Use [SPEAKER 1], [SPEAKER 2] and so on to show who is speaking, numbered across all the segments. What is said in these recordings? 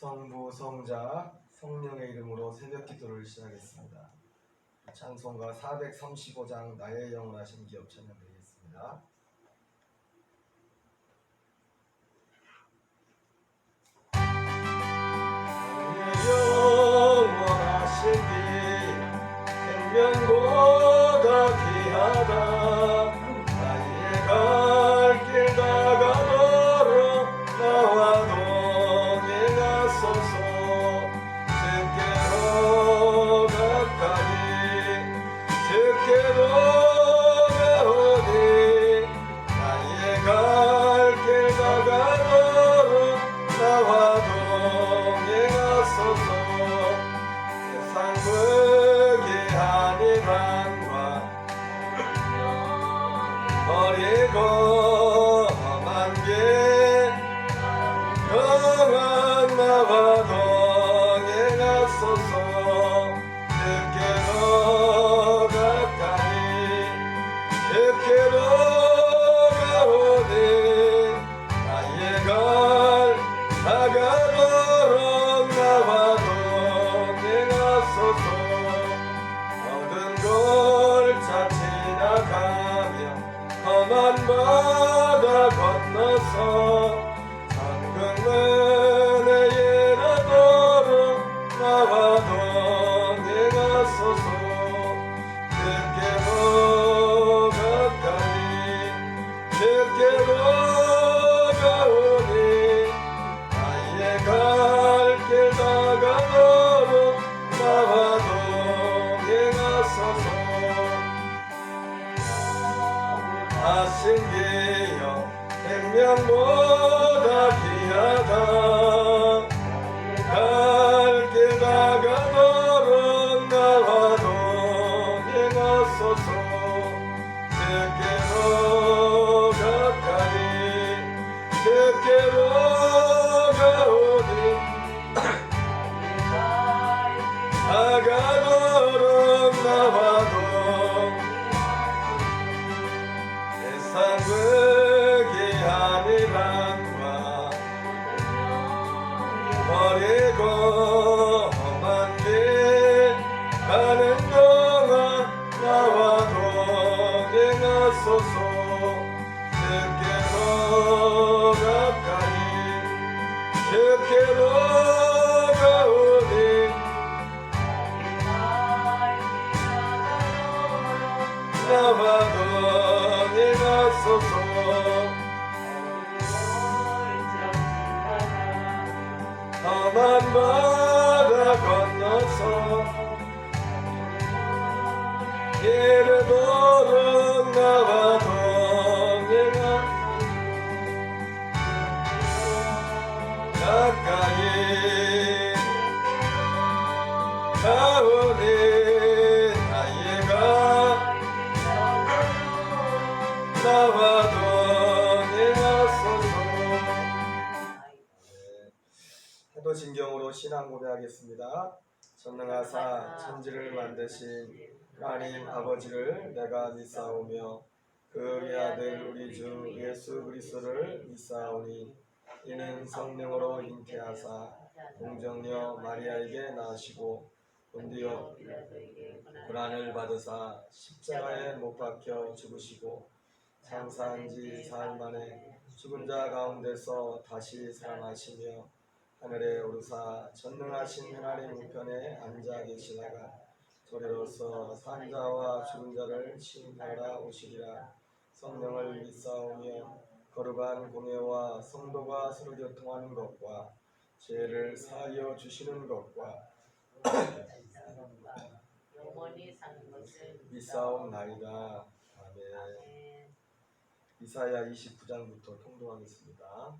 [SPEAKER 1] 성부, 성자, 성령의 이름으로 새벽 기도를 시작하겠습니다. 찬송가 435장 나의 영원하신 기업 찬양 드리겠습니다. 나의 영원하신 기 생명보다 귀하다. 나의 갈 길 다가오러 나와 동행하소서. 주께로 가까이 주께로 가오니 나의 갈 길 다가오러 나와 동행하소서. 세상 무기한 이방과 버리고 험한 길 영원 나와 동행하소서. 주께로 가까이 주께로 가오니 나의 갈 다가도록 나와 동행하소서. 모든 골차 지나가며 험한 바다 건너서 천국문에 이르도록 나와 동행하소서. 주께로 가까이 주께로 가오니 나의 갈 길 다가도록 나와 동행하소서. 하신 기여 생명보다 귀하다. 갈 길 다가도록 나와 동행하소서. 주께로 가까이 주께로 가오니 다가도록 나와 세상 무기한 이방과 버리고 험한 길 가는 동안 나와 동행하소서. 주께로 가까이 주께로 가오니 나와 동행하소서. 험한 바다 건너서 이르도록 나와 동행하 가까이 가오니 나의 가 나와 동행하소서. 해도진경으로 신앙 고백하겠습니다. 전능하사 천지를 만드신 하나님 아버지를 내가 믿사오며 그 외아들 우리 주 예수 그리스도를 믿사오니 이는 성령으로 잉태하사 동정녀 마리아에게 낳으시고 본디오 고난을 받으사 십자가에 못 박혀 죽으시고 장사한 지 사흘 만에 죽은 자 가운데서 다시 살아나시며 하늘에 오르사 전능하신 하나님 우편에 앉아 계시다가 도리로서 산 자와 죽은 자를 심판하러 오시리라. 성령을 믿사오며 거룩한 공예와 성도가 서로 교통하는 것과 죄를 사하여 주시는 것과
[SPEAKER 2] 영원히 사는 것을
[SPEAKER 1] 믿사옵나이다. 아멘. 이사야 29장부터 통독하겠습니다.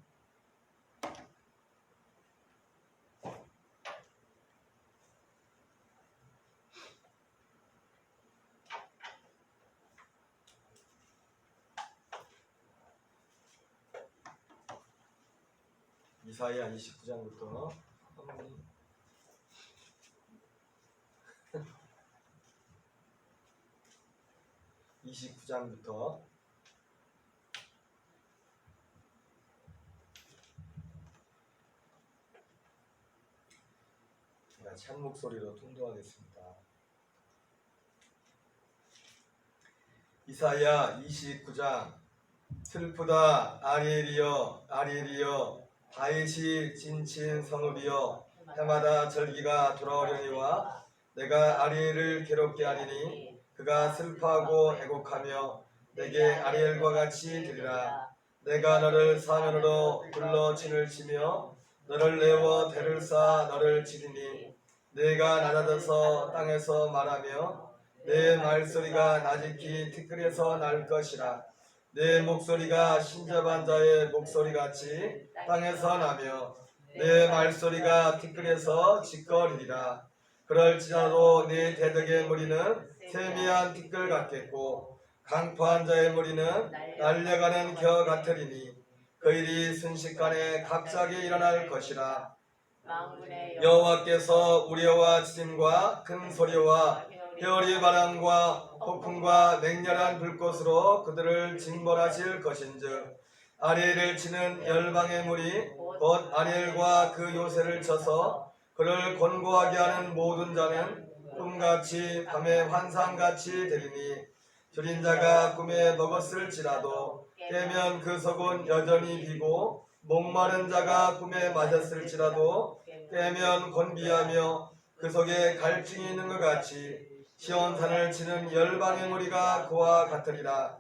[SPEAKER 1] 이사야 29장부터 29장부터 찬 목소리로 통독하겠습니다. 이사야 29장. 슬프다 아리엘이여 아리엘이여 다윗이 진친 성읍이여 해마다 절기가 돌아오려니와 내가 아리엘을 괴롭게 하리니 그가 슬퍼하고 애곡하며 내게 아리엘과 같이 되리라. 내가 너를 사면으로 불러 진을 치며 너를 내어 대를 쌓아 너를 치리니 내가 낮아져서 땅에서 말하며 내 말소리가 나직히 티끌에서 날 것이라. 내 목소리가 신접한 자의 목소리같이 땅에서 나며 내 말소리가 티끌에서 짓거리리라. 그럴지라도 네 대적의 무리는 세미한 티끌 같겠고 강포한 자의 무리는 날려가는 겨 같으리니 그 일이 순식간에 갑자기 일어날 것이라. 여호와께서 우려와 지진과 큰 소리와 회오리 바람과 폭풍과 맹렬한 불꽃으로 그들을 징벌하실 것인즉 아리엘을 치는 열방의 무리 곧 아리엘과 그 요새를 쳐서 그를 곤고하게 하는 모든 자는 꿈같이 밤의 환상같이 되리니 줄인 자가 꿈에 먹었을지라도 깨면 그 속은 여전히 비고 목마른 자가 꿈에 맞았을지라도 깨면 곤비하며 그 속에 갈증이 있는 것 같이 시온산을 치는 열방의 무리가 그와 같으리라.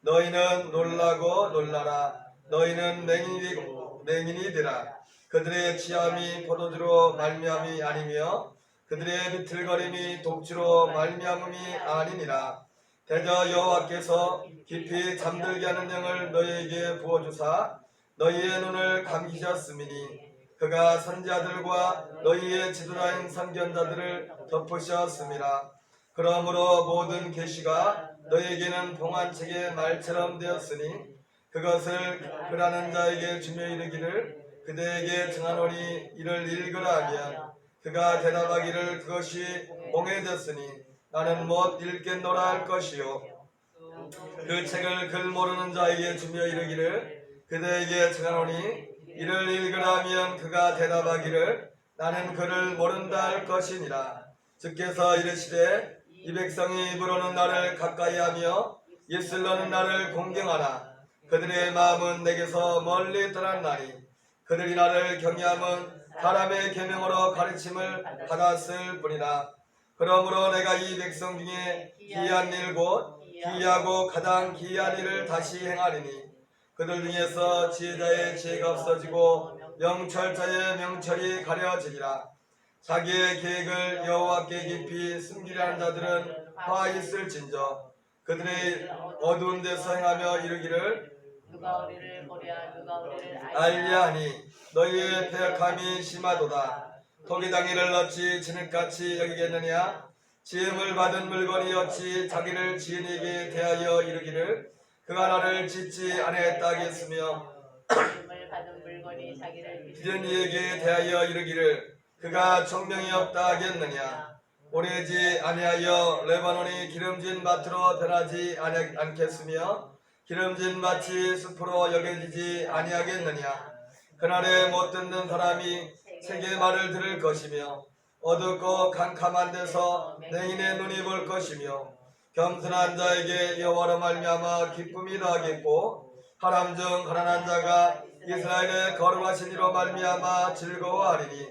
[SPEAKER 1] 너희는 놀라고 놀라라. 너희는 맹인이 되라. 그들의 취함이 포도주로 말미암이 아니며 그들의 비틀거림이 독주로 말미암음이 아니니라. 대저 여호와께서 깊이 잠들게 하는 영을 너희에게 부어주사 너희의 눈을 감기셨음이니 그가 선지자들과 너희의 지도자인 선견자들을 덮으셨음이라. 그러므로 모든 계시가 너희에게는 봉안책의 말처럼 되었으니 그것을 그라는 자에게 주며 이르기를 그대에게 정하노니 이를 읽으라 하면 그가 대답하기를 그것이 몽해졌으니 나는 못 읽겠노라 할 것이요 그 책을 글 모르는 자에게 주며 이르기를 그대에게 정하노니 이를 읽으라 하면 그가 대답하기를 나는 그를 모른다 할 것이니라. 주께서 이르시되 이 백성이 입으로는 나를 가까이하며 입술로는 나를 공경하나 그들의 마음은 내게서 멀리 떠났나니 그들이 나를 경외함은 사람의 계명으로 가르침을 받았을 뿐이라. 그러므로 내가 이 백성 중에 기이한 일 곧 기이하고 가장 기이한 일을 다시 행하리니 그들 중에서 지혜자의 지혜가 없어지고 명철자의 명철이 가려지리라. 자기의 계획을 여호와께 깊이 숨기려 하는 자들은 화 있을진저 그들의 어두운 데서 행하며 이르기를
[SPEAKER 2] 누가 우리를 보랴 누가 우리를
[SPEAKER 1] 알리하니 너희의 패역함이 심하도다. 토기장이를 어찌 진흙같이 여기겠느냐. 지음을 받은 물건이 어찌 자기를 지은이에게 대하여 이르기를 그가 나를 짓지 아니했다 하겠으며
[SPEAKER 2] 지음을 받은 물건이 자기를
[SPEAKER 1] 지은이에게 대하여 이르기를 그가 총명이 없다 하겠느냐. 오래지 아니하여 레바논이 기름진 밭으로 변하지 않겠으며 기름진 밭이 숲으로 여겨지지 아니하겠느냐. 그날에 못 듣는 사람이 세계 말을 들을 것이며 어둡고 캄캄한 데서 맹인의 눈이 볼 것이며 겸손한 자에게 여호와로 말미암아 기쁨이 나겠고 하람 중 가난한 자가 이스라엘의 거룩하신 이로 말미암아 즐거워하리니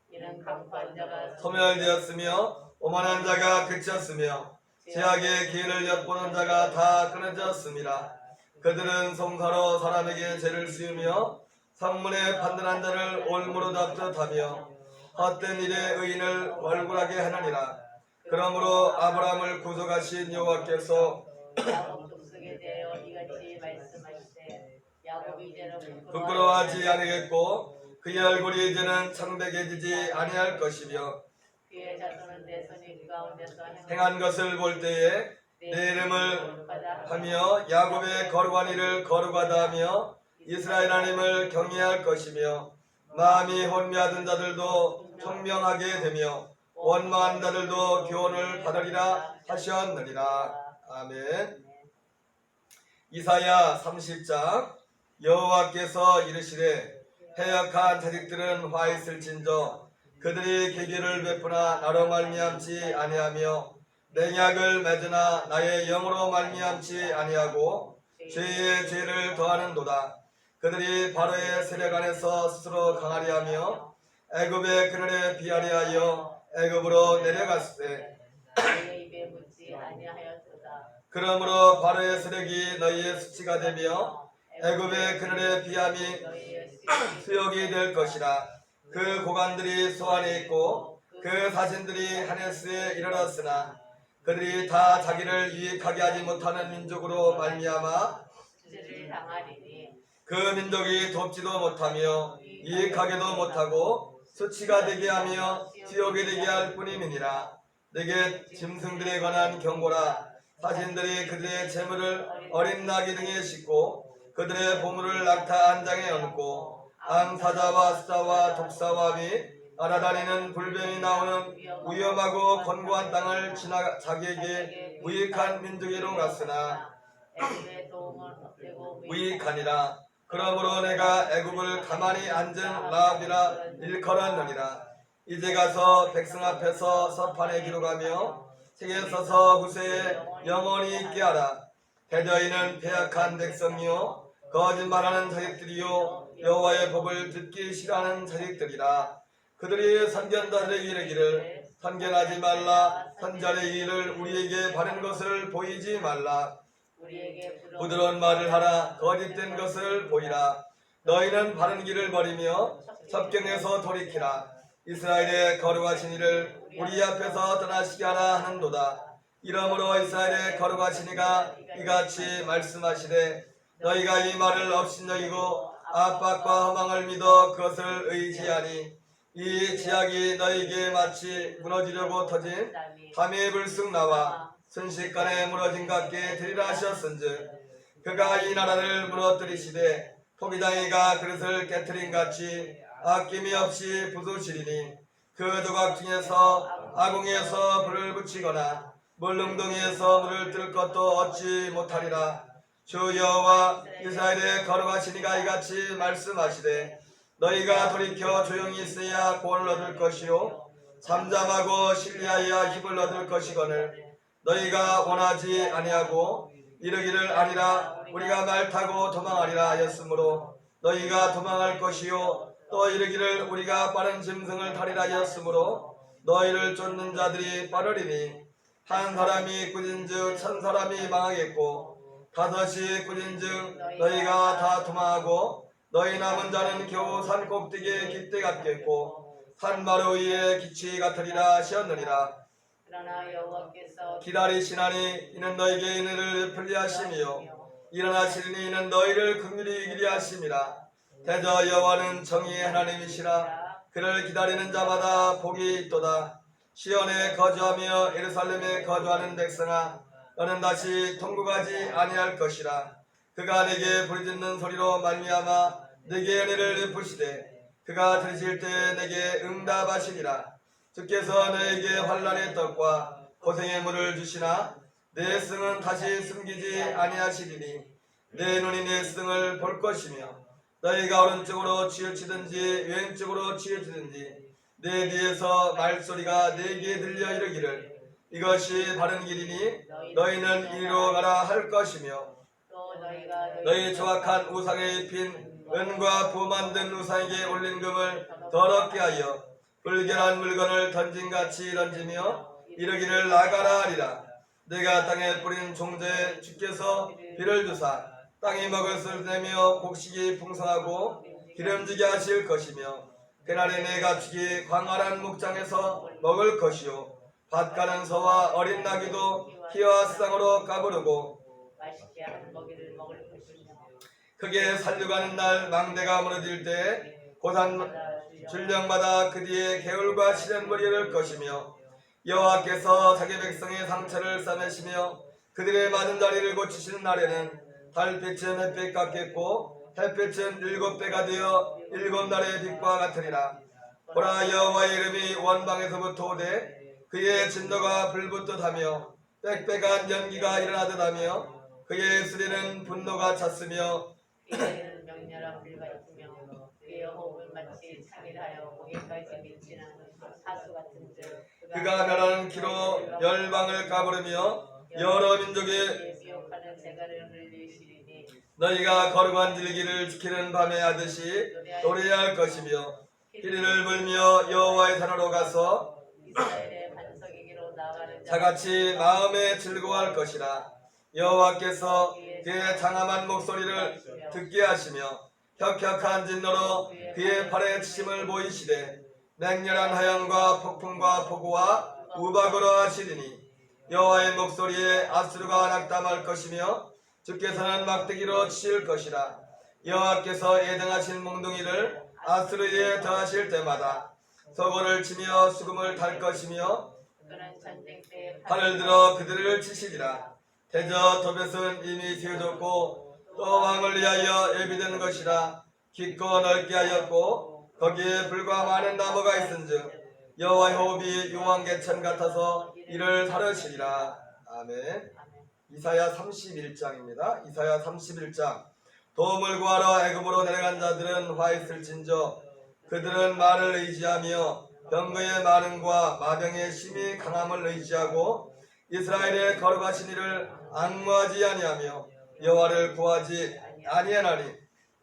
[SPEAKER 2] 이는 강포한 자가
[SPEAKER 1] 소멸되었으며 오만한 자가 그쳤으며 제약의 기회를 엿보는 자가 다 끊어졌습니다. 그들은 송사로 사람에게 죄를 씌우며 성문에 판단한 자를 올무로 잡듯하며 헛된 일에 의인을 월굴하게 하느니라. 그러므로 아브라함을 구속하신 여호와께서
[SPEAKER 2] 야곱 족속에 대하여 이같이 말씀하시되 야곱이 이제는
[SPEAKER 1] 부끄러워하지 아니겠고 그의 얼굴이 이제는 창백해지지 아니할 것이며
[SPEAKER 2] 그의 자손은 내 손이 그 가운데서
[SPEAKER 1] 행한 것을 볼 때에 내 이름을 하며 야곱의 거룩한 이를 거룩하다 하며 이스라엘 하나님을 경외할 것이며 마음이 혼미하던 자들도 총명하게 되며 원망한 자들도 교훈을 받으리라 하셨느니라. 아멘. 이사야 30장. 여호와께서 이르시되 패역한 자식들은 화 있을진저 그들이 계기를 베푸나 나로 말미암지 아니하며 맹약을 맺으나 나의 영으로 말미암지 아니하고 죄의 죄를 더하는도다. 그들이 바로의 세력 안에서 스스로 강하리 하며 애굽의 그늘에 비하리 하여 애굽으로 내려갔을 때
[SPEAKER 2] 너희의 입에 묻지 아니하였도다.
[SPEAKER 1] 그러므로 바로의 세력이 너희의 수치가 되며 애굽의 그늘에 비함이
[SPEAKER 2] 너희의
[SPEAKER 1] 수욕이 될 것이라. 그 고관들이 소안에 있고 그 사신들이 하네스에 이르렀으나 그들이 다 자기를 유익하게 하지 못하는 민족으로 말미암아
[SPEAKER 2] 수치를 당하리니
[SPEAKER 1] 그 민족이 돕지도 못하며 유익하게도 못하고 수치가 되게 하며 수욕이 되게 할 뿐임이니라. 내게 짐승들에 관한 경고라. 사신들이 그들의 재물을 어린 나귀 등에 싣고 그들의 보물을 낙타 안장에 얹고 암사자와 수자와 독사와 및 날아다니는 불뱀이 나오는 위험하고 견고한 땅을 지나 자기에게 유익한 민족으로 갔으나
[SPEAKER 2] 애굽의 도움은 헛되고
[SPEAKER 1] 유익하니라. 그러므로 내가 애굽을 가만히 앉은 라합이라 일컬었느니라. 이제 가서 백성 앞에서 서판에 기록하며 책에 써서 후세에 영원히 있게 하라. 대저희는 패악한 백성이요 거짓말하는 자식들이요 여호와의 법을 듣기 싫어하는 자식들이라. 그들이 선견자들에게 이르기를 선견하지 말라. 선자의 일을 우리에게 바른 것을 보이지 말라.
[SPEAKER 2] 우리에게
[SPEAKER 1] 부드러운 말을 하라. 거짓된 것을 보이라. 너희는 바른 길을 버리며 첩경에서 돌이키라. 이스라엘의 거룩하신 이를 우리 앞에서 떠나시게 하라 하는도다. 이러므로 이스라엘의 거룩하신 이가 이같이 말씀하시되 너희가 이 말을 업신여기고 압박과 허망을 믿어 그것을 의지하니 이 지약이 너희에게 마치 무너지려고 터진 밤에 불쑥 나와 순식간에 무너진 같게 되리라 하셨은즉 그가 이 나라를 무너뜨리시되 토기장이가 그릇을 깨트린 같이 아낌이 없이 부수시리니 그 조각 중에서 아궁이에서 불을 붙이거나 물릉덩이에서 물을 뜰 것도 얻지 못하리라. 주 여호와 이스라엘의 거룩하신 이가 이같이 말씀하시되 너희가 돌이켜 조용히 있어야 구원을 얻을 것이요 잠잠하고 신뢰하여 힘을 얻을 것이거늘 너희가 원하지 아니하고 이르기를 아니라 우리가 말 타고 도망하리라 하였으므로 너희가 도망할 것이요 또 이르기를 우리가 빠른 짐승을 타리라 하였으므로 너희를 쫓는 자들이 빠르리니 한 사람이 꾸진즉 천 사람이 망하겠고 다섯이 꾸진즉 너희가 다 도망하고 너희 남은 자는 겨우 산 꼭대기에 깃대 같겠고 산마루 위에 기치 같으리라 하셨느니라.
[SPEAKER 2] 그러나 여호와께서
[SPEAKER 1] 기다리시나니 이는 너희에게 은혜를 베풀리 하심이요 일어나시리니 이는 너희를 긍휼히 여기리 하심이라. 대저 여호와는 정의의 하나님이시라. 그를 기다리는 자마다 복이 있도다. 시온에 거주하며 예루살렘에 거주하는 백성아 너는 다시 통곡하지 아니할 것이라. 그가 내게 부르짖는 소리로 말미암아 내게 은혜를 베푸시되 그가 들으실 때 내게 응답하시리라. 주께서 너에게 환난의 떡과 고생의 물을 주시나 내 승은 다시 숨기지 아니하시리니 내 눈이 내 승을 볼 것이며 너희가 오른쪽으로 치우치든지 왼쪽으로 치우치든지 내 뒤에서 말소리가 내게 들려 이르기를 이것이 바른 길이니 너희는 이리로 가라 할 것이며
[SPEAKER 2] 또 너희가
[SPEAKER 1] 너희 조악한 우상에 입힌 은과 부 만든 우상에게 올린 금을 더럽게 하여 불결한 물건을 던진같이 던지며 이르기를 나가라 하리라. 내가 땅에 뿌린 종자에 주께서 비를 주사 땅이 먹을 수 내며 곡식이 풍성하고 기름지게 하실 것이며 그날에 내 가축이 광활한 목장에서 먹을 것이요 밭 가는 소와 어린 나귀도 피와 쌍으로 까부르고
[SPEAKER 2] 맛있게 한 먹이를 먹을 것이며
[SPEAKER 1] 크게 살려가는 날 망대가 무너질 때 고산 줄령마다 그 뒤에 개울과 시련물이 흐를 것이며 여호와께서 자기 백성의 상처를 싸매시며 그들의 맞은 자리를 고치시는 날에는 달빛은 햇빛 같겠고 햇빛은 7배가 되어 7날의 빛과 같으리라. 보라 여호와의 이름이 원방에서부터 오되 그의 진노가 불붙듯 하며 빽빽한 연기가 일어나듯 하며 그의 수리는 분노가 찼으며
[SPEAKER 2] 이는 명렬한 불같으며 그의 호흡은 마치 창이라여 고개까지 미치는 사수 같은즉
[SPEAKER 1] 그가 멸하는 키로 열방을 까부르며 여러 민족의
[SPEAKER 2] 미혹하는 재갈을 흘리시리니
[SPEAKER 1] 너희가 거룩한 질기를 지키는 밤에 하듯이 노래할 것이며 피리를 불며 여호와의 산으로 가서
[SPEAKER 2] 이스라엘의 반석이기로 나가는
[SPEAKER 1] 자같이 마음에 즐거워할 것이라. 여호와께서 그의 장엄한 목소리를 듣게 하시며 혁혁한 진노로 그의 팔에 치심을 보이시되 맹렬한 하yan과 폭풍과 폭우와 우박으로 하시리니 여호와의 목소리에 아수르가 낙담할 것이며 주께서는 막대기로 치실 것이라. 여호와께서 예정하신 몽둥이를 아수르에 더하실 때마다 서고를 치며 수금을 탈 것이며
[SPEAKER 2] 그는 전쟁 때에
[SPEAKER 1] 팔을 들어 그들을 치시리라. 대저 도벳은 이미 세워졌고 또 왕을 위하여 예비된 것이라. 깊고 넓게 하였고 거기에 불과 많은 나무가 있은즉 여호와의 호흡이 유황개천 같아서 이를 사르시리라. 아멘. 이사야 31장입니다. 이사야 31장. 도움을 구하러 애굽으로 내려간 자들은 화 있을진저 그들은 말을 의지하며 병거의 많음과 마병의 심히 강함을 의지하고 이스라엘의 거룩하신 이를 앙무하지 아니하며 여호와를 구하지 아니하나니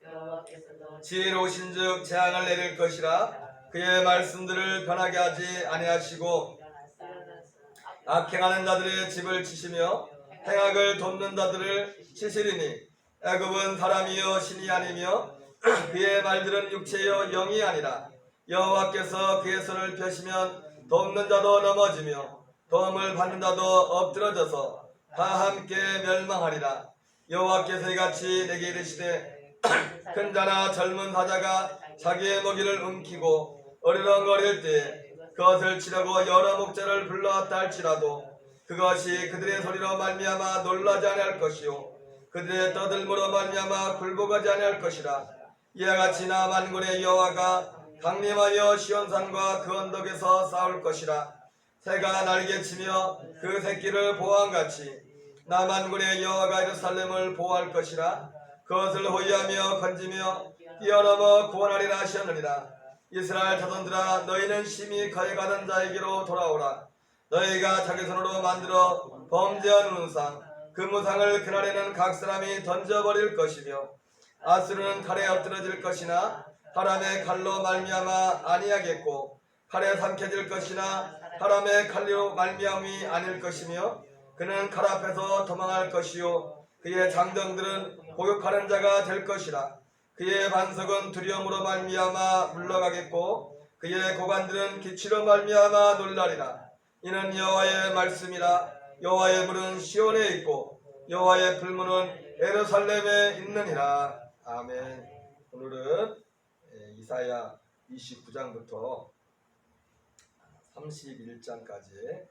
[SPEAKER 2] 여호와께서도
[SPEAKER 1] 지혜로우신즉 재앙을 내릴 것이라. 그의 말씀들을 변하게 하지 아니하시고 악행하는 자들의 집을 치시며 행악을 돕는 자들을 치시리니 애굽은 사람이요 신이 아니며 그의 말들은 육체요 영이 아니라. 여호와께서 그의 손을 펴시면 돕는 자도 넘어지며 도움을 받는 자도 엎드러져서 다 함께 멸망하리라. 여호와께서 이같이 내게 이르시되 큰 자나 젊은 사자가 자기의 먹이를 움키고 어리렁거릴 때에 그것을 치려고 여러 목자를 불러왔다 할지라도 그것이 그들의 소리로 말미암아 놀라지 아니할 것이요 그들의 떠들므로 말미암아 굴복하지 아니할 것이라. 이와 같이 나 만군의 여호와가 강림하여 시온산과 그 언덕에서 싸울 것이라. 새가 날개치며 그 새끼를 보호함같이 나 만군의 여호와가 예루살렘을 보호할 것이라. 그것을 호위하며 건지며 뛰어넘어 구원하리라 하셨느니라. 이스라엘 자손들아 너희는 심히 거해가던 자에게로 돌아오라. 너희가 자기 손으로 만들어 범죄한 우상 그 무상을 그날에는 각 사람이 던져버릴 것이며 아수르는 칼에 엎드러질 것이나 사람의 칼로 말미암아 아니하겠고 칼에 삼켜질 것이나 사람의 칼로 말미암이 아닐 것이며 그는 칼 앞에서 도망할 것이요 그의 장정들은 고욕하는 자가 될 것이라. 그의 반석은 두려움으로 말미암아 물러가겠고 그의 고관들은 기치로 말미암아 놀라리라. 이는 여호와의 말씀이라. 여호와의 불은 시온에 있고 여호와의 불문은 예루살렘에 있느니라. 아멘. 오늘은 이사야 29장부터 31장까지의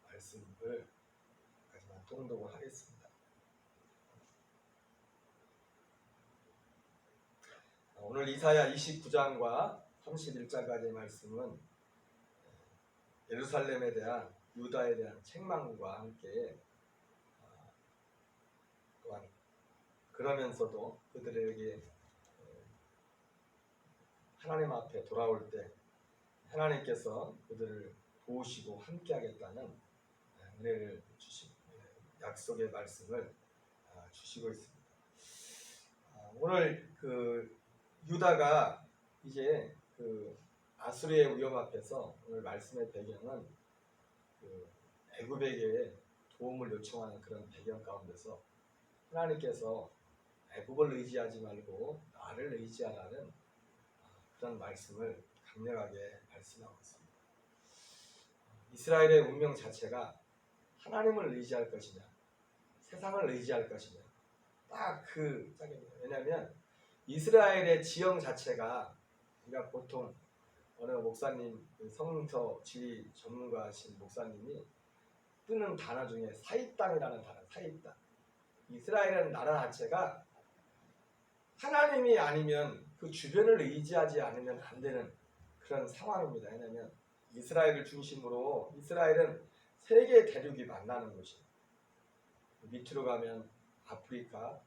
[SPEAKER 1] 말씀을 통독을 하겠습니다. 오늘 이사야 29장과 31장까지의 말씀은 예루살렘에 대한 유다에 대한 책망과 함께 또한 그러면서도 그들에게 하나님 앞에 돌아올 때 하나님께서 그들을 도우시고 함께 하겠다는 은혜를 주시고 약속의 말씀을 주시고 있습니다. 오늘 그 유다가 이제 그 아수르의 위험 앞에서 오늘 말씀의 배경은 그 애굽에게 도움을 요청하는 그런 배경 가운데서 하나님께서 애굽을 의지하지 말고 나를 의지하라는 그런 말씀을 강력하게 말씀하고 있습니다. 이스라엘의 운명 자체가 하나님을 의지할 것이냐 세상을 의지할 것이냐 딱 그 짝입니다. 왜냐하면 이스라엘의 지형 자체가 우리가 보통 어느 목사님 성서 지리 전문가신 목사님이 뜨는 단어 중에 사이땅이라는 단어, 사이땅. 이스라엘이라는 나라 자체가 하나님이 아니면 그 주변을 의지하지 않으면 안 되는 그런 상황입니다. 왜냐하면 이스라엘을 중심으로 이스라엘은 세계 대륙이 만나는 곳이에요. 밑으로 가면 아프리카,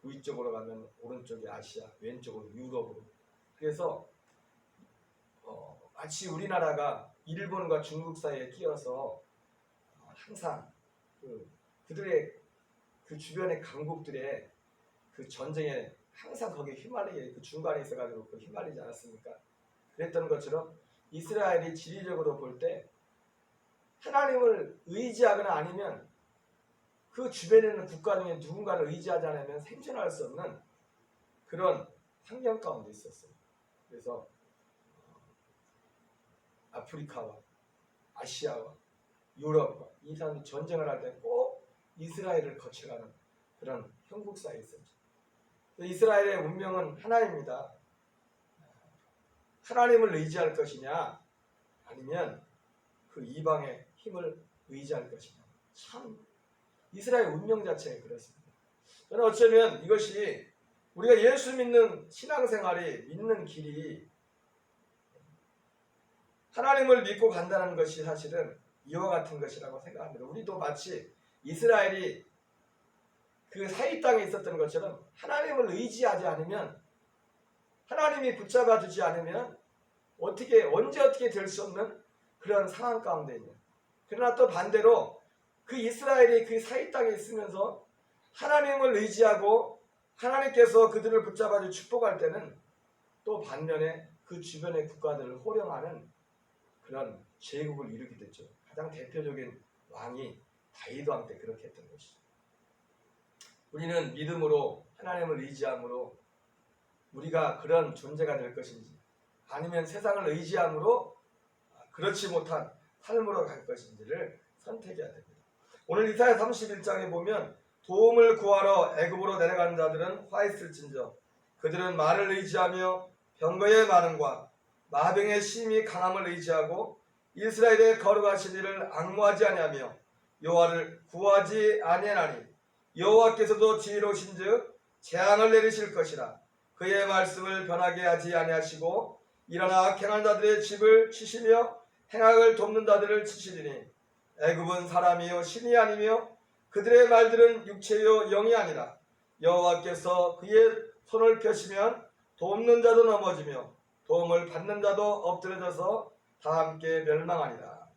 [SPEAKER 1] 위쪽으로 가면 오른쪽에 아시아, 왼쪽으로 유럽으로. 그래서 마치 우리나라가 일본과 중국 사이에 끼어서 항상 그들의 그 주변의 강국들의 그 전쟁에 항상 거기에 휘말리게 그 중간에 있어가지고 그 휘말리지 않았습니까? 그랬던 것처럼 이스라엘이 지리적으로 볼 때 하나님을 의지하거나 아니면 그 주변에 있는 국가 중에 누군가를 의지하지 않으면 생존할 수 없는 그런 환경 가운데 있었어요. 그래서 아프리카와 아시아와 유럽과 이 사람이 전쟁을 할 때 꼭 이스라엘을 거쳐가는 그런 형국사에 있었죠. 이스라엘의 운명은 하나입니다. 하나님을 의지할 것이냐 아니면 그 이방의 힘을 의지할 것이냐. 참 이스라엘 운명 자체가 그렇습니다. 저는 어쩌면 이것이 우리가 예수 믿는 신앙생활이 믿는 길이 하나님을 믿고 간다는 것이 사실은 이와 같은 것이라고 생각합니다. 우리도 마치 이스라엘이 그 사이 땅에 있었던 것처럼 하나님을 의지하지 않으면 하나님이 붙잡아 주지 않으면 언제 어떻게 될 수 없는 그런 상황 가운데 있는. 그러나 또 반대로 그 이스라엘이 그 사이 땅에 있으면서 하나님을 의지하고 하나님께서 그들을 붙잡아 주 축복할 때는 또 반면에 그 주변의 국가들을 호령하는 그런 제국을 이루게 됐죠. 가장 대표적인 왕이 다윗 왕 때 그렇게 했던 것이죠. 우리는 믿음으로 하나님을 의지함으로 우리가 그런 존재가 될 것인지 아니면 세상을 의지함으로 그렇지 못한 삶으로 갈 것인지를 선택해야 됩니다. 오늘 이사야 31장에 보면 도움을 구하러 애굽으로 내려가는 자들은 화 있을진저 그들은 말을 의지하며 병거의 많음과 마병의 심히 강함을 의지하고 이스라엘의 거룩하신 이를 앙모하지 아니하며 여호와를 구하지 아니하나니 여호와께서도 지혜로우신즉 재앙을 내리실 것이라 그의 말씀을 변하게 하지 아니하시고 일어나 악행한 자들의 집을 치시며 행악을 돕는 자들을 치시리니 애굽은 사람이요 신이 아니며 그들의 말들은 육체요 영이 아니라 여호와께서 그의 손을 펴시면 돕는 자도 넘어지며 도움을 받는 자도 엎드려져서 다 함께 멸망하리라.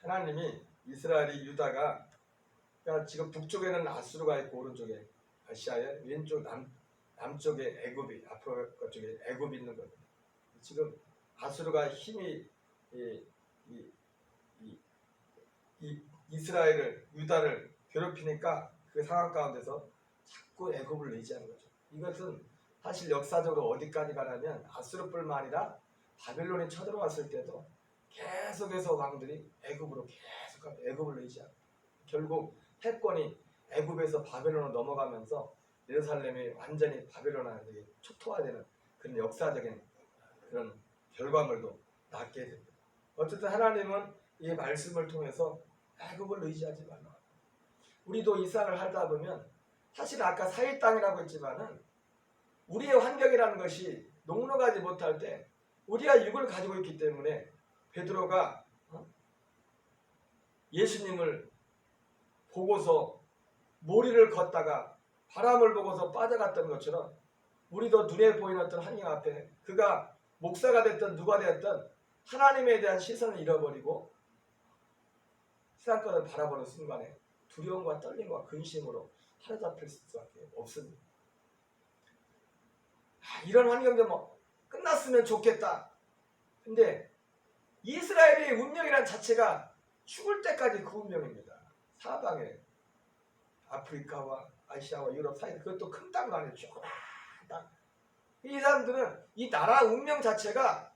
[SPEAKER 1] 하나님이 이스라엘이 유다가 그러니까 지금 북쪽에는 아수르가 있고 오른쪽에 아시아의 왼쪽 남쪽에 애굽이 아프리카 쪽에 애굽이 있는 겁니다. 지금 아수르가 힘이 이스라엘을 유다를 괴롭히니까 그 상황 가운데서 자꾸 애굽을 의지하는 거죠. 이것은 사실 역사적으로 어디까지 가냐면 아수르뿐만 아니라 바벨론이 쳐들어왔을 때도 계속해서 왕들이 애굽으로 계속 애굽을 의지하고 결국 패권이 애굽에서 바벨론으로 넘어가면서 예루살렘이 완전히 바벨론한테 초토화되는 그런 역사적인 그런 결과물도 낳게 됩니다. 어쨌든 하나님은 이 말씀을 통해서 애굽을 의지하지 말라. 우리도 이 생을 하다 보면 사실 아까 사이 땅이라고 했지만은 우리의 환경이라는 것이 녹록하지 못할 때 우리가 육을 가지고 있기 때문에 베드로가 예수님을 보고서 모리를 걷다가 바람을 보고서 빠져갔던 것처럼 우리도 눈에 보이는 어떤 환경 앞에 그가 목사가 됐든 누가 됐든 하나님에 대한 시선을 잃어버리고 세상 것을 바라보는 순간에 두려움과 떨림과 근심으로 사로잡힐 수밖에 없습니다. 이런 환경도 끝났으면 좋겠다. 근데 이스라엘의 운명이란 자체가 죽을 때까지 그 운명입니다. 사방에 아프리카와 아시아와 유럽 사이 그것도 큰 땅도 아니에요. 조그만 땅. 이 사람들은 이 나라 운명 자체가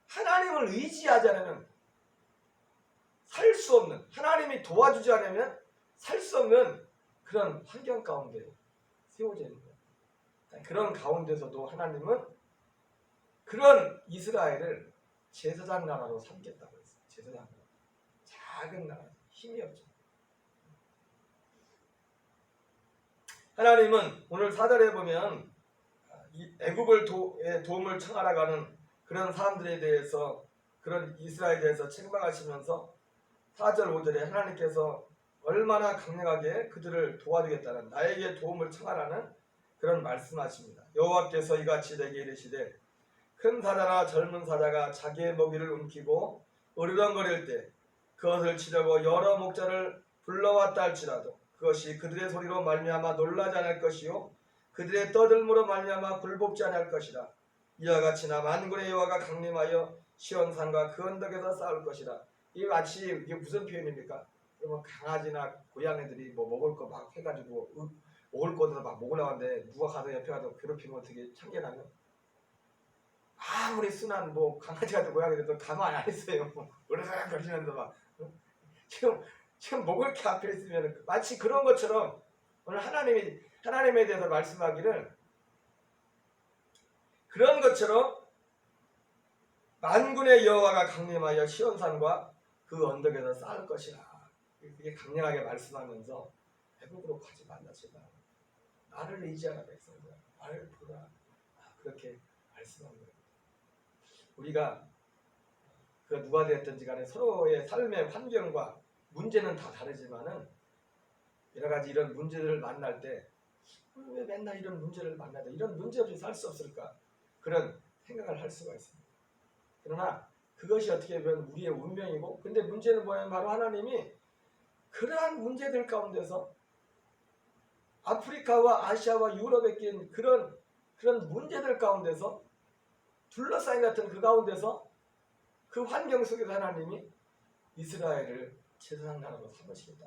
[SPEAKER 1] 하나님을 의지하지 않으면 살 수 없는 하나님이 도와주지 않으면 살 수 없는 그런 환경 가운데 세워져 있는 거예요. 그런 가운데서도 하나님은 그런 이스라엘을 제사장 나라로 삼겠다고 했어요. 제사장 나라. 작은 나라. 힘이 없죠. 하나님은 오늘 4절에 보면 애굽을 도움을 청하러 가는 그런 사람들에 대해서 그런 이스라엘에 대해서 책망하시면서 4절 5절에 하나님께서 얼마나 강력하게 그들을 도와주겠다는 나에게 도움을 청하라는 그런 말씀하십니다. 여호와께서 이같이 내게 이르시되 큰 사자나 젊은 사자가 자기의 먹이를 움키고 으르렁거릴 때 그것을 치려고 여러 목자를 불러왔다 할지라도 그것이 그들의 소리로 말미암아 놀라지 않을 것이요 그들의 떠들므로 말미암아 굴복지 않을 것이라. 이와 같이 나 만군의 여호와가 강림하여 시온산과 그 언덕에서 싸울 것이라. 이 마치 이게 무슨 표현입니까? 그러면 강아지나 고양이들이 뭐 먹을 거 막 해가지고 먹을 거에서 막 먹으려고 하는데 누가 가서 옆에 가서 괴롭히면 어떻게 참견하면 아무리 순한 뭐 강아지 같은 고양이들도 가만 안 있어요. 으르렁 거리면서 막 지금 먹을 게 앞에 있으면 마치 그런 것처럼 오늘 하나님에 대해서 말씀하기를 그런 것처럼 만군의 여호와가 강림하여 시온산과 그 언덕에서 싸울 것이라. 이게 강력하게 말씀하면서 배부르고 하지 말라 제발. 나를 의지하라 백성들아. 나를 보라. 그렇게 말씀한 거예요. 우리가 그 누가 되었든지 간에 서로의 삶의 환경과 문제는 다 다르지만은 여러 가지 이런 문제들을 만날 때 왜 맨날 이런 문제를 만나다 이런 문제 없이 살 수 없을까? 그런 생각을 할 수가 있습니다. 그러나 그것이 어떻게 보면 우리의 운명이고 근데 문제는 뭐냐면 바로 하나님이 그러한 문제들 가운데서 아프리카와 아시아와 유럽에 낀 그런 문제들 가운데서 둘러싸인 같은 그 가운데서 그 환경 속에서 하나님이 이스라엘을 제사장 나라로 삼으시겠다.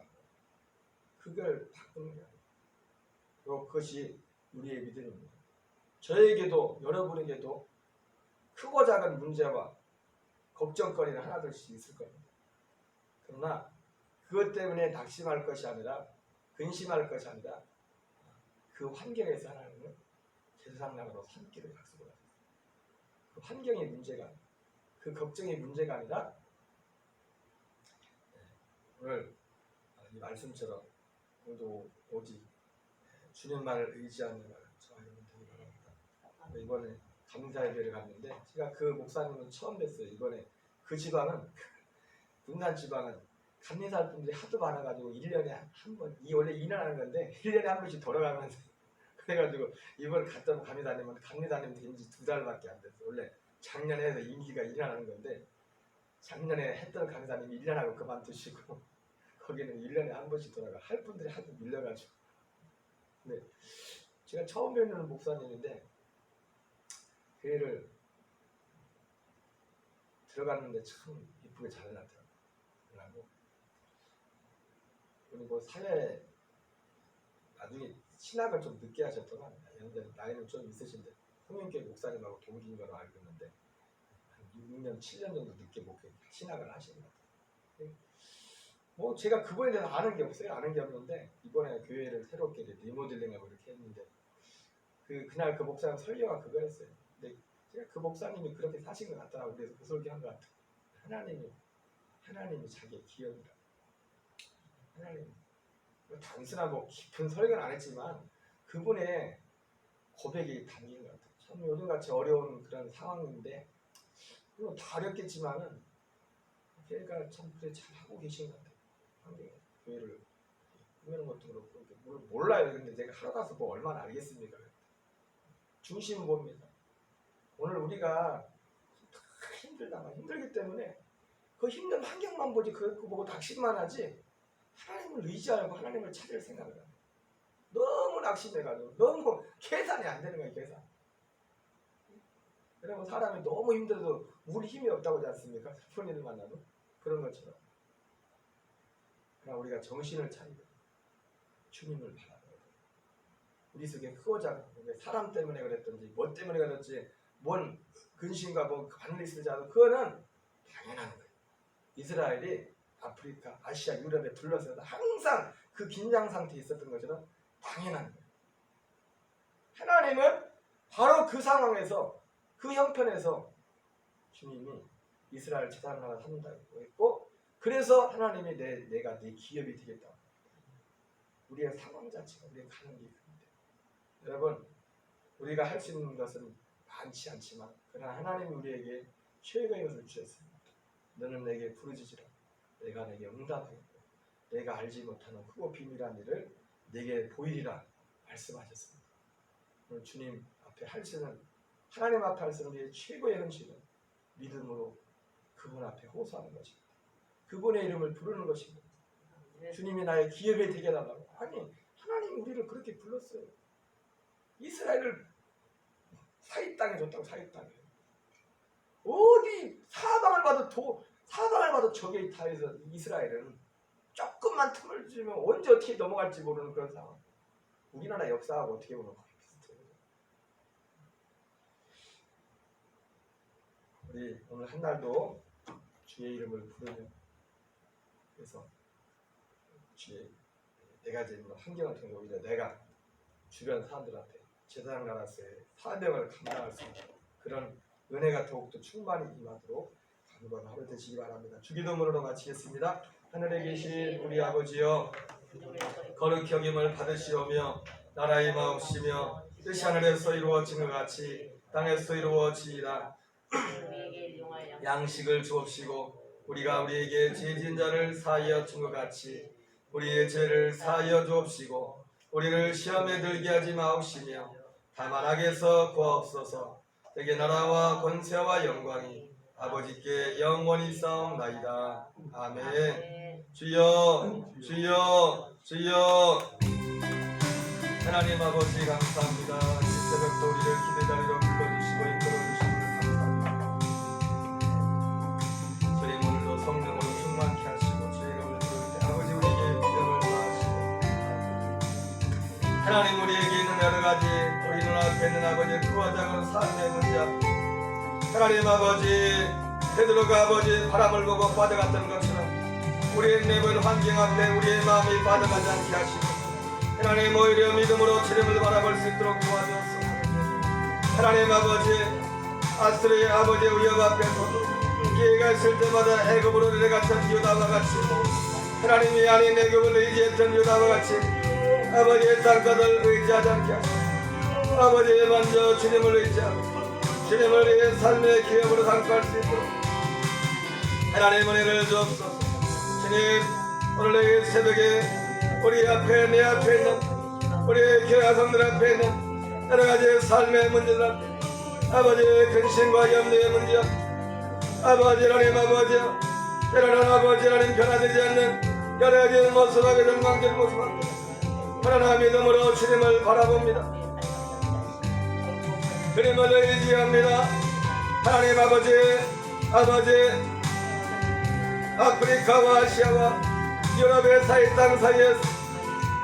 [SPEAKER 1] 그걸 바꾸는 거예요. 그것이 우리의 믿음입니다. 저에게도 여러분에게도 크고 작은 문제와 걱정거리는 하나둘씩 있을 겁니다. 그러나 그것 때문에 낙심할 것이 아니라 근심할 것이 아니라 그 환경에서 하나님은 제사장 나라로 삼기를 약속을 합니다. 그 환경의 문제가 그 걱정의 문제가 아니라 오늘 이 말씀처럼 오늘도 오직 주님만을 의지하는 저와 여러분 되기 바랍니다. 이번에 감사예배를 갔는데 제가 그 목사님은 처음 뵀어요. 이번에 그 지방은 군산 지방은 감리사할 분들이 하도 많아가지고 1년에 한 번, 이 원래 2년 하는 건데 1년에 한 번씩 돌아가면서 그래가지고 이번에 갔던 감리사님은 감리사님 된 지 2달밖에 안 됐어요. 원래 작년에 해서 임기가 1년 하는 건데 작년에 했던 감리사님이 1년 하고 그만두시고 거기는 1년에 한 번씩 돌아가. 할 분들이 하도 밀려가지고. 근데 제가 처음 뵙는 목사님인데 교회를 들어갔는데 참 이쁘게 잘 해놨더라고요. 그리고 사회 나중에 신학을 좀 늦게 하셨더만 나이는 좀 있으신데 홍영교 목사님하고 동기인 걸로 알고 있는데 한 6년, 7년 정도 늦게 신학을 하시는 것 같아요. 뭐 제가 그거에 대해서 아는 게 없어요. 아는 게 없는데 이번에 교회를 새롭게 리모델링하고 이렇게 했는데 그날 그 목사님 설교가 그거였어요. 근데 제가 그 목사님이 그렇게 사신 것 같더라고요. 그래서 그 설교한 것 같아요. 하나님이 자기의 기업이라. 하나님 단순한 뭐 깊은 설교는 안 했지만 그분의 고백이 담긴 것 같아요. 참 요즘같이 어려운 그런 상황인데 물론 다 어렵겠지만은 교회가 참 그래 잘 하고 계신 것 같아요. 교회를 꾸미는 것도 그렇고 몰라요. 근데 내가 하러 가서 뭐 얼마나 알겠습니까? 중심은 뭡니까? 오늘 우리가 힘들기 때문에 그 힘든 환경만 보지 그거 보고 낙심만 하지 하나님을 의지하고 하나님을 찾을 생각을 해요. 너무 낙심해가지고 너무 계산이 안 되는 거예요. 계산. 여러분 사람이 너무 힘들어도 우리 힘이 없다고 하지 않습니까? 슬픈 일을 만나도 그런 것처럼 그냥 우리가 정신을 차리고 주님을 바라보고 우리 속에 크고 작은 사람 때문에 그랬든지 뭐 때문에 그랬든지 뭔 근심과 뭐 관리 쓰지 않아도 그거는 당연한 거예요. 이스라엘이 아프리카, 아시아, 유럽에 둘러싸여서 항상 그 긴장 상태에 있었던 것처럼 당연한 거예요. 하나님은 바로 그 상황에서 그 형편에서 주님이 이스라엘 제사장 나라 삼는다고 했고 그래서 하나님이 내가 네 기업이 되겠다. 우리의 상황 자체가 우리가 가는 길이 큰데 여러분 우리가 할 수 있는 것은 많지 않지만 그러나 하나님이 우리에게 최고의 것을 주셨습니다. 너는 내게 부르짖으라. 내가 내게 응답하겠고 내가 알지 못하는 크고 비밀한 일을 내게 보이리라 말씀하셨습니다. 오늘 주님 앞에 할 수 있는, 하나님 앞에 할 수 있는 우리의 최고의 헌신은 믿음으로 그분 앞에 호소하는 것입니다. 그분의 이름을 부르는 것입니다. 주님이 나의 기업이 되게 해달라고. 아니, 하나님이 우리를 그렇게 불렀어요. 이스라엘을 사이 땅에 줬다고. 사이 땅에 어디 사방을 봐도 적에 타해서 이스라엘은 조금만 틈을 주면 언제 어떻게 넘어갈지 모르는 그런 상황. 우리나라 역사하고 어떻게 보면 거의 비슷해요. 우리 오늘 한 날도 주의 이름을 부르며, 그래서 주의 네 가지 환경을 통해 오히려 내가 주변 사람들한테 제사장 나라서의 사명을 감당할 수 있는 그런 은혜가 더욱더 충만히 임하도록 간구하는 하루 되시기 바랍니다. 주기도문으로 마치겠습니다. 하늘에 계신 우리 아버지여, 거룩히 여김을 받으시오며 나라의 마옵시며 뜻이 하늘에서 이루어진 것 같이 땅에서 이루어지이다. 양식을 주옵시고 우리가 우리에게 죄 지은 자를 사하여 준 것 같이 우리의 죄를 사하여 주옵시고 우리를 시험에 들게 하지 마옵시며 다만 악에서 구하옵소서. 대개 나라와 권세와 영광이 아버지께 영원히 싸움나이다. 아멘. 주여 주여 주여. 하나님 아버지 감사합니다. 이 새벽도 우리를 기대 자리로 불러주시고 이끌어주시고 감사합니다. 주님 오늘도 성령으로 충만케 하시고 주의 이름을 부를 때 아버지 우리에게 믿음을 더하시고 하나님 우리에게 있는 여러 가지 우리 눈앞에 있는 아버지 크고 작은 삶의 문제, 하나님 아버지 베드로가 아버지 바람을 보고 빠져갔던 것처럼 우리의 내면 환경 앞에 우리의 마음이 빠져가지 않게 하시고 하나님 오히려 믿음으로 주님을 바라볼 수 있도록 도와주옵소서. 하나님 아버지 아스트리의 아버지 위협 앞에서 기회가 있을 때마다 애굽으로 내려갔던 유다와 같이 하나님이 아닌 애굽을 의지했던 유다와 같이 아버지의 땅끝을 의지하지 않게 하시고 아버지의 먼저 주님을 의지하고 주님을 위해 삶의 기업으로 상주할 수 있도록 하나님 은혜를 주옵소서. 주님 오늘 이 새벽에 우리 앞에 내 앞에 있는 우리 교회 아성들 앞에 있는 여러 가지 삶의 문제들 앞에 아버지의 근심과 염려의 문제, 아버지 하나님 아버지여 때로는 아버지 하나님 변화되지 않는 여러 가지 모습하게 전망될 모습합니다. 그러나 믿음으로 주님을 바라봅니다. 주님을 의지합니다. 하나님 아버지 아프리카와 아시아와 유럽의 사이 땅 사이에서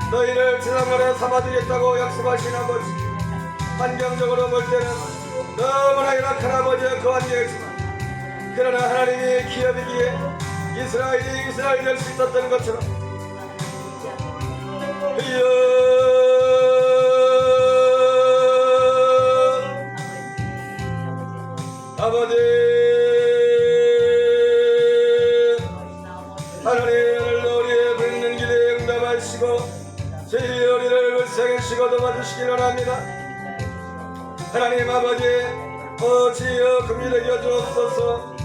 [SPEAKER 1] 너희를 지상으로 삼아주겠다고 약속하신 아버지, 환경적으로 볼 때는 너무나 열악한 아버지의 그 환경이지만 그러나 하나님이 기업이기에 이스라엘이 될 수 있었던 것처럼 아버지 하나님 우리의 붓는 길에 응답하시고 저희 우리를 불쌍히시고 도와주시기 원합니다. 하나님 아버지 주여 긍휼히 여주옵소서.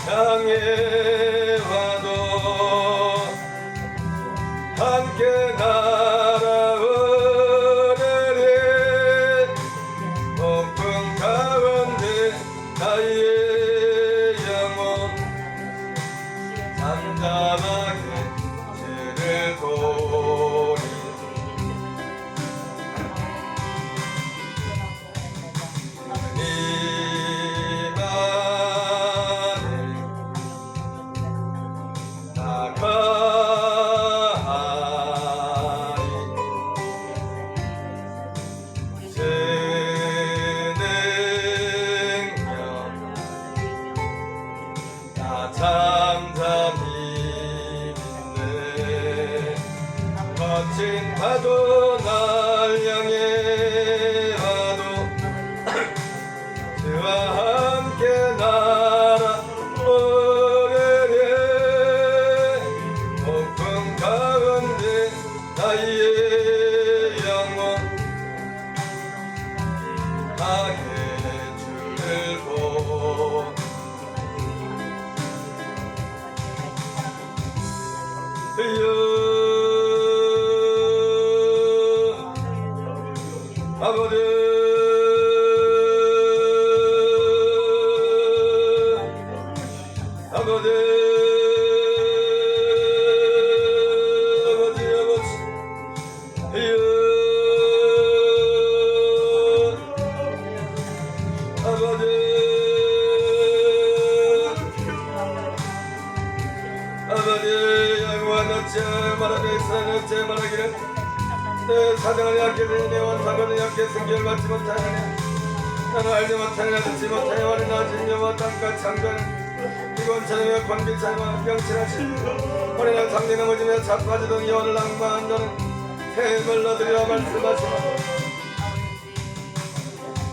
[SPEAKER 1] 향해 와도 함께 날아오르리. 폭풍 가운데 나의 영혼 잠잠하게 주를 보리. 잠잠히 믿네. 거친 파도 날 향해 와도 주와 함께 날아오르리. 폭풍 가운데 나의 영혼 하게 주를 보리. 주여 아버지 아버지 양호한 어찌 말하며 이스라엘 어찌 말하기를 내 사정을 약해서 내 원사거든 약해 승결 받지 못하느냐 나는 알지 못하느냐 듣지 못하여 말이 나진 여호와 땅과 창조하는 이건 자녀의 권비차와 병치하신 허리나 상대 넘어지며 자빠지던 여호와를 낭만한 자는 뱀을 넣으리라 말씀하시고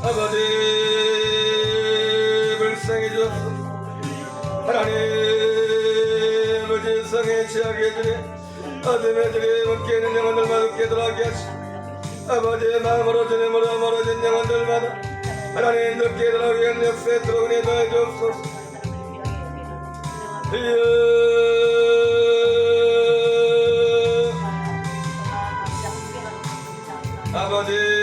[SPEAKER 1] 아버지 불쌍히 주옵소서 하나님 아버지 성에 취하게 해주니 어둠의 들이 묶여 있는 영혼들마다 깨달게 하시고 아버지의 마음으로 주님으로 멀어진 영혼들마다 하나님 늦게 깨달게 하는 역사에 들어오니 더해 주옵소서 아버지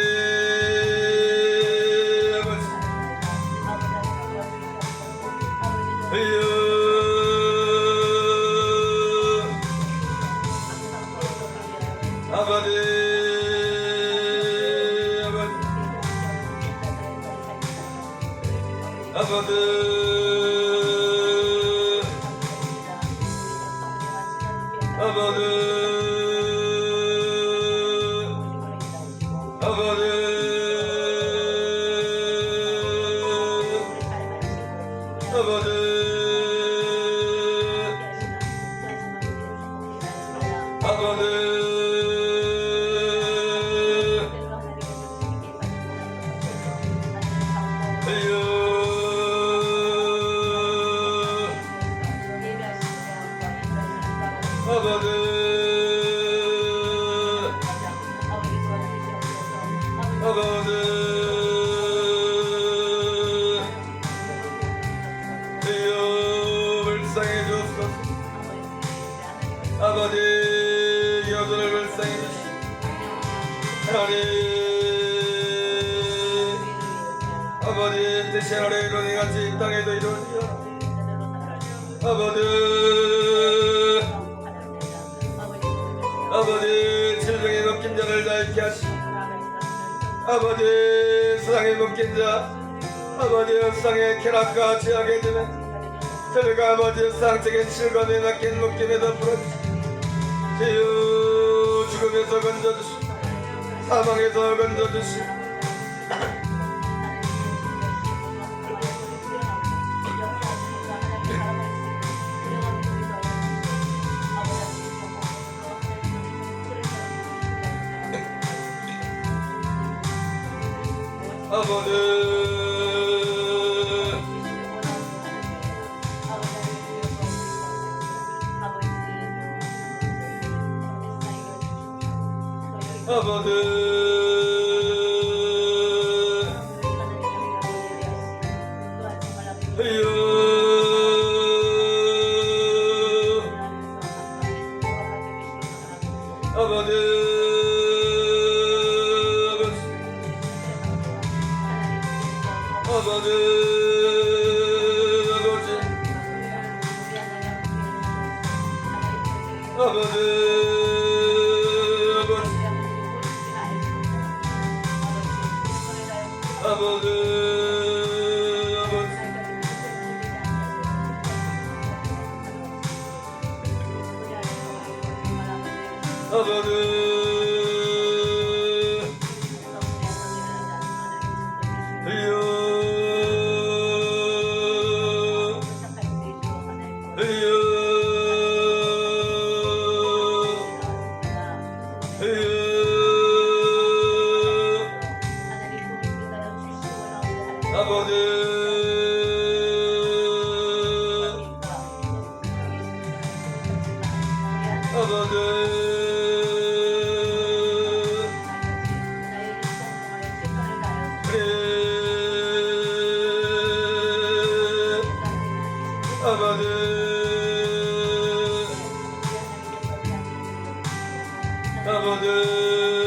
[SPEAKER 1] 아버지 여전을 불쌍히 주시고 하나님 아버지 뜻이 하늘에 이루어진 같이 이 땅에도 이루어지라 아버지 질병에 묶인 자를 자유케 하시고 아버지 세상에 묶인 자 아버지 세상에 쾌락과 죄악에 주는 저희가 아버지 상책의 실감에 맡긴 묶임에도 풀어주시고 주여 죽음에서 건져주시고 사망에서 건져주시고 아버지